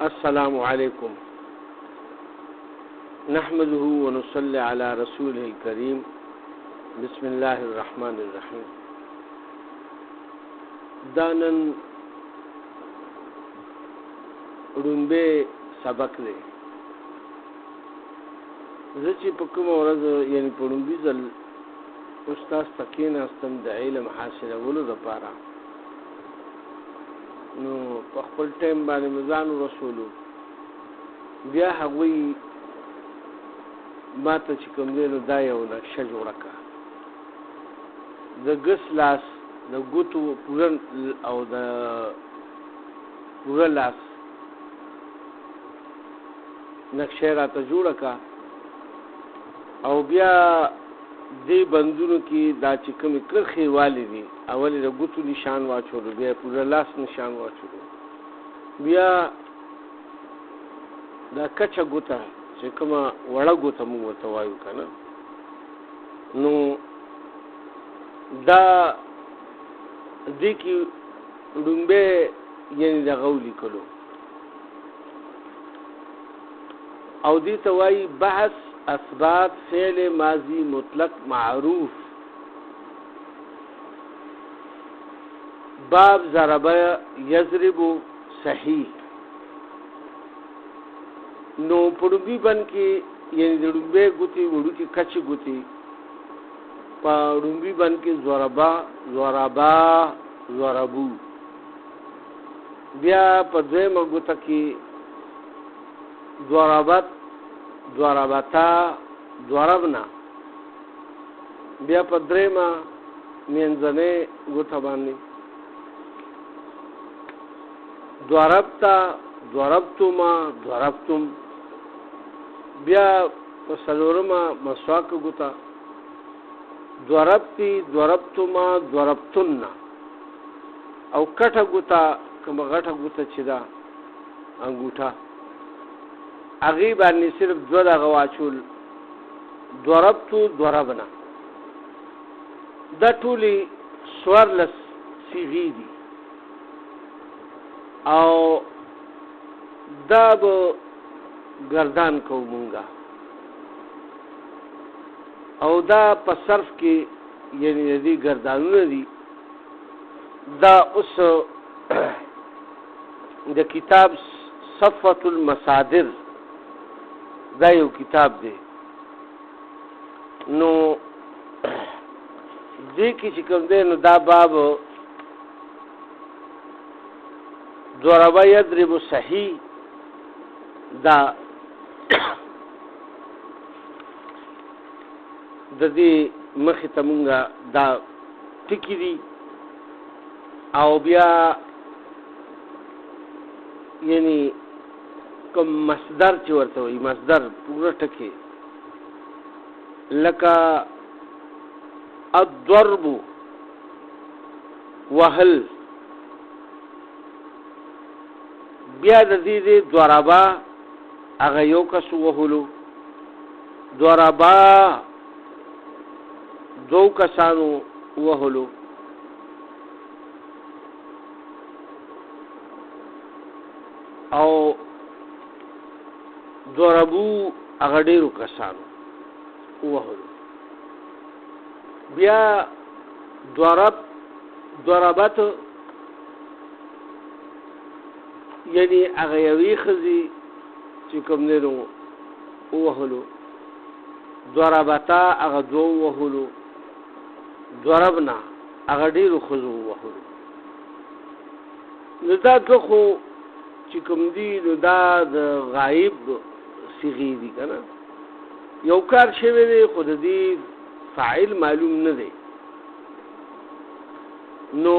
السلام علیکم نحمده ونصلي على رسوله الكريم بسم الله الرحمن الرحیم. دانن رومبه سبق دی زچی په کوم ورځ یعنی په رومبي ځل استاد تکین استم د علم حاصلولو لپاره نو په خپل ټیم باندې مزان رسولو بیا هغوی ما ته چې کوم دی نو دا یو نقشه جوړه کړه د ګس لاس د ګوتو پورن او د پورن لاس نقشه راته جوړه کړه او بیا دې بندونو کې دا چې کومې کرښې والې دي اول د ګوتو نشان واچولو بیا پورن لاس نشان واچولو بیا دا کچه ګوته چې کومه وړه ګوته موږ ورته وایو که نه نو دا دې کې ړومبی یعنې دغه ولیکلو او دې ته وایي بحث اثبات فعل ماضی مطلق معروف باب ضرب یضرب صحیح. نو پړوبي بن کې یعنی د ړومبی ګوتې وړوکې کچې ګوتې په ړومبي بن کې ضربا ضربا ضربو بیا په دویمه ګوته کې ضربت ضربتا ضربنا بیا په درېمه منځنۍ ګوته باندې ضربتا ضربتما ضربتم بیا په څلورمه مسواک ګوته ضربتی ضربتما ضربتن او کټه ګوته کومه غټه ګوته چې ده انګوټه هغې باندې صرف دوه دغه واچول ضربتو ضربنا دا ټولې څوارلس صیغې دي او دا به گردان کو مونږه او دا په صرف کې یعنی د دې گردانونه دي دا اوس د کتاب صفة المصادر دا یو کتاب دی نو دې کې چې کوم دی نو دا باب ضرب یضرب صحیح دا د دې مخې ته مونږه دا ټکي دي او بیا یعنی کوم مصدر چې ورته وایي مصدر پوره ټکي لکه الضرب وهل بیا د دې ضربا هغه یو کس وهلو ضربا دو کسانو وهلو او ضربو هغه ډېرو کسانو وهلو بیا ضربت یعنی هغه یوې ښځې چې کوم دی نو ووهلو ضربتا هغه دوه ووهلو ضربنا هغه ډېرو ښځو ووهلو نو دا دوه خو چې کوم دي نو دا د غایب صیغې دي که نه یو کار شوی دی خو د دې فاعل معلوم نه دی نو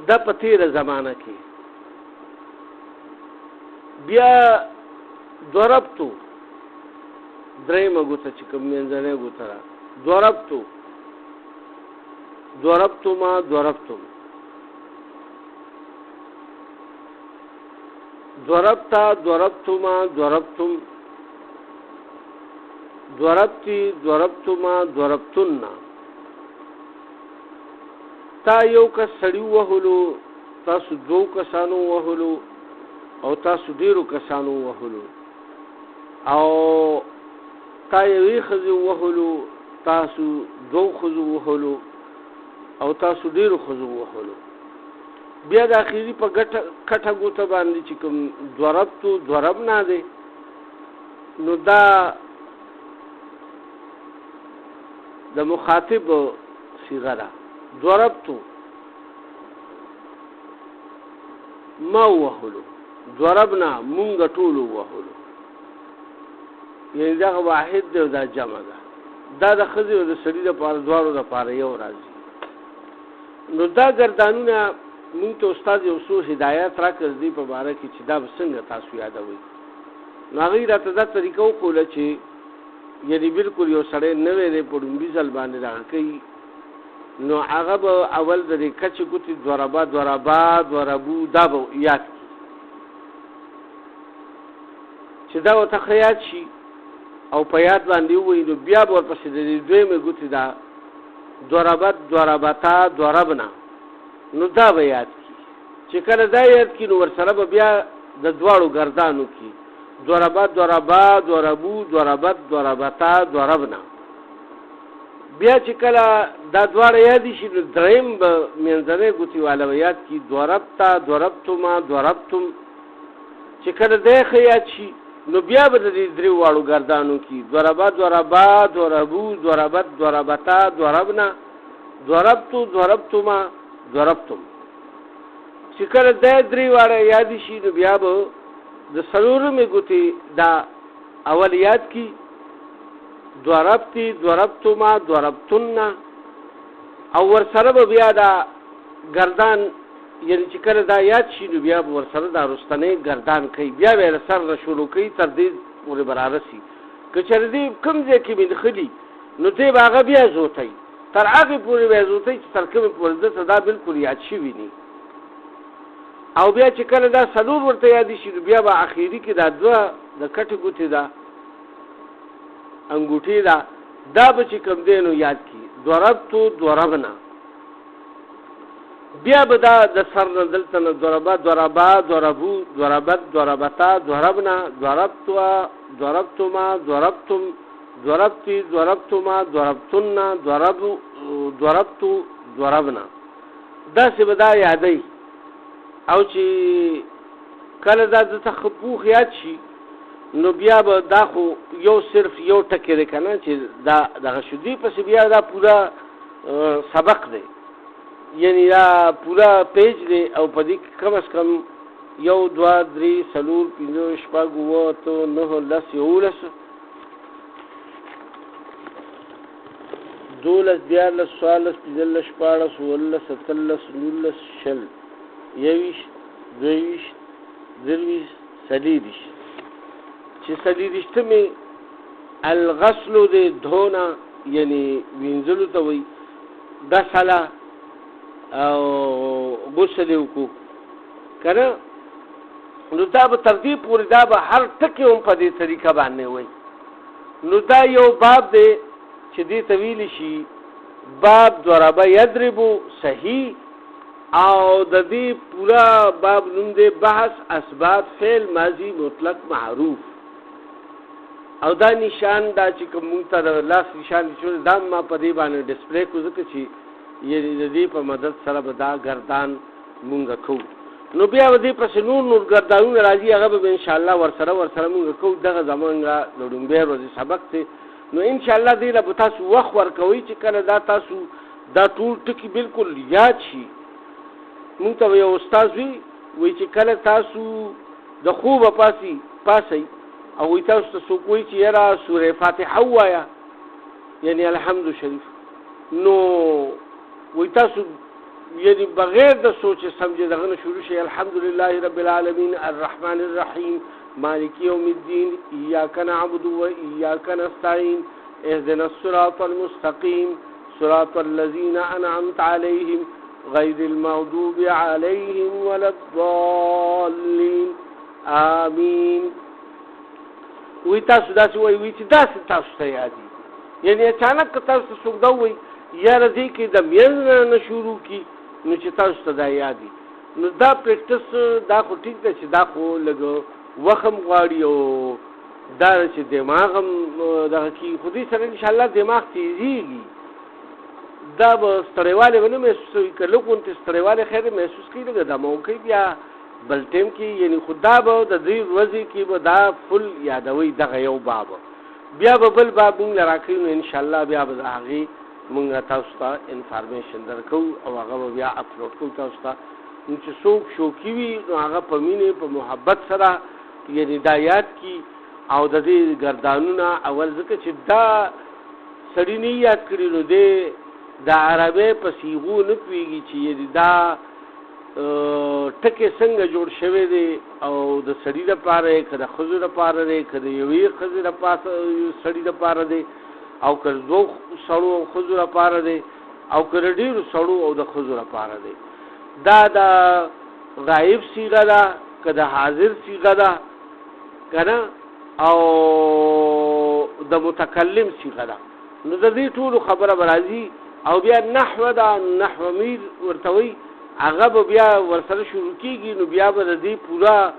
دا په تېره زمانه کې بیا ضربتو درېیمه ګوته چې کوم منځنۍ ګوته ده ضربتو ضربتما ضربتم ضربتا ضربتما ضربتم ضربتی ضربتما ضربتن تا یو کس سړی وهلو تاسو دو کسانو وهلو او تاسو ډیرو کسانو وهلو او تا یوې ښځې وهلو تاسو دو ښځو وهلو او تاسو ډیرو ښځو وهلو بیا د اخیری په کټه ګوته باندې چې کوم ضربتو ضربنا دی نو دا د مخاطب صيغه ده ضربتو ما وهلو ضربنا مونږ ټولو وهلو یعنی دا واحد دی دا جمع ده دا د ښځې او د سړي دپاره دواړو دپاره یو راځي نو دا ګردانونه مونږ ته استاد یو څو هدایات راکړل دي په باره کې چې دا به څنګه تاسو یادوئ نو هغوی راته دا طریقه وښوله چې یعنی بالکل یو سړی نوی دی په ډومبي ځل باندې دغه کوي نو هغه به اول د دې کچې ګوتې ضربا ضربا ضربو دا به یاد کړي چې دا ورته ښه یاد شي او په یاد باندې ووایي نو بیا به ورپسې د دې دویمې ګوتې دا ضربت ضربتا ضربنا نو دا به یاد کړي چې کله دا یاد کړي نو ورسره به بیا د دواړو ګردانو کړي ضربت ضربا ضربو ضربت ضربتا ضربنا بیا چې کله دا دواړه یادې شي نو دریم به منځنۍ ګوتې والا به یاد کړي ضربتا ضربتما ضربتم چې کله دی ښه یاد شي نو بیا به د دې درې واړو ګردانو کې ضربا ضربا ضربو ضربت ضربتا ضربنا ضربتو ضربتما ضربتم چې کله دی درې واړه یادې شي نو بیا به د څلورمې ګوتې دا اول یاد کړي ضربتی ضربتما ضربتن او ورسره به بیا دا ګردان یعنی چې کله دا یاد شي نو بیا به ورسره دا رستنی ګردان کوي بیا به له سر نه شروع کوي تر دې پورې به رارسي که چېرې دې کوم ځای کې منښلي نو دی به هغه بیا زوتی تر هغې پورې به یې زوتی چې تر کومې پورې ده ته دا بلکل یاد شوي ني او بیا چې کله دا څلور ورته یادې شي نو بیا به اخري کې دا دوه د کټې ګوتې ده انګوټې ده دا به چې کوم دی نو یاد کړي ضربتو ضربنا بیا به دا د سر نه دلته نه ضربا ضربا ضربو ضربت ضربتا ضربنا ضربتوا ضربتما ضربتم ضربتي ضربتما ضربتن ضربتو ضربنا داسې به دا یادوي او چې کله دا د تخپوخ یاد شي نو بیا به دا خو یو صرف یو ټکی دی که نه چې دا دغه شو دوی پسې بیا دا پوره سبق دی یعنی دا پوره پیج دی او په دې کې کم از کم 1 2 3 4 5 6 7 9 10 11 12 14 15 16 17 18 19 20 22 23 سلیدش چې سلیدشتمې الغسل د دهونه یعنی وینځلو ته وایي غسله او غسل وکړو که نه نو دا به تر دې پورې دا به هر ټکي هم په دې طریقه باندې وایي نو دا یو باب دی چې دې ته ویلی شي باب ضربه یضربو صحیح او د دې پورا باب نوم دی بحث اسباب فعل ماضی مطلق معروف او دا نشان دا چې کوم مونږ ته د لاس نشان شو دا ما په دې باندې ډسپلی کو ځکه چې یعنې د دې په مدد سره به دا ګردان مونږ کوو نو بیا به دې پسې نور ګردانونه راځي هغه به انشاءالله ورسره مونږ کوو دغه زمونږ د لومبۍ ورځې سبق دی نو انشاءالله دې له به تاسو وخت ورکوئ چې کله دا تاسو دا ټول ټکي بالکل یاد شي مونږ ته یو استاد وی چې کله تاسو د خوبه پاسئ او وی تاسو ته څوک وایي چې یاره سورې فاتحه ووایه یعنی الحمد شریف نو وی تاسو یعنی بغیر د سوچ سمجھے دغه نه شروع شي الحمدلله رب العالمین الرحمن الرحیم مالک یوم الدین ایاک نعبد و ایاک نستعین اهدنا الصراط المستقیم صراط الذین انعمت علیهم غیر المغضوب علیهم ولا الضالین آمین وی تاسو داسې وی چې داسې تاسو ته یادي یعنی اچانک که تاسو ته څوک دا وایي یاره دې کې د منځ نه شروع کړي نو چې تاسو ته دا یادي نو دا پریکټس دا خو ټیک ده چې دا خو لږ وخم غواړي او دا چې دماغ هم دغه کې خو دې سره انشاءالله دماغ تیزېږي دا به ستړیوالی به نه محسوسوي که لږ غوندې ستړیوالی خیر محسوس کوي لږه دمه وکوي بیا بل ټایم کې یعنې خو دا به د دې ورځې کې به دا فل یادوي دغه یو باب بیا به بل باب مونږ له راکوي نو انشاءالله بیا به د هغې مونږ تاسو ته انفارمیشن درکوو او هغه به بیا اپلوډ کوو تاسو ته نو چې څوک شوقي وي نو هغه په مینې په محبت سره یعنې دا یاد کړي او د دې ګردانونه اول ځکه چې دا سړي نه یاد کړي نو دی د عربۍ په صیغو نه پوهېږي چې یعنې دا ټکې څنګه جوړ شوی دی او د سړي دپاره دی که د ښځو دپاره دی که د یوې ښځې سړي دپاره دی او که د دوو سړو او ښځو دپاره دی او که د ډېرو سړو او د ښځو دپاره دی دا د غایب صیغه ده که د حاضر صیغه ده که نه او د متکلم صیغه ده نو د دې ټولو خبره به راځي او بیا نحوه ده نحوه میر ورته وایي هغه به بیا ورسره شروع کېږي نو بیا به د دې پوره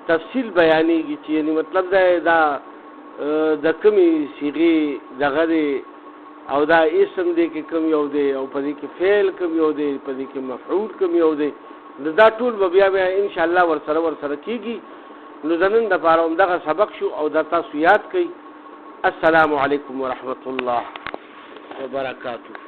تفصیل بیانېږي چې یعنې مطلب دا د کومې صیغې دغه دی او دا اسم دی کې کوم یو دی او په دې کې فعل کوم یو دی په دې کې مفعول کوم یو دی نو دا ټول به بیا انشاءالله ورسره کېږي نو د نن دپاره همدغه سبق شو او دا تاسو یاد کړئ السلام علیکم ورحمة الله وبرکاته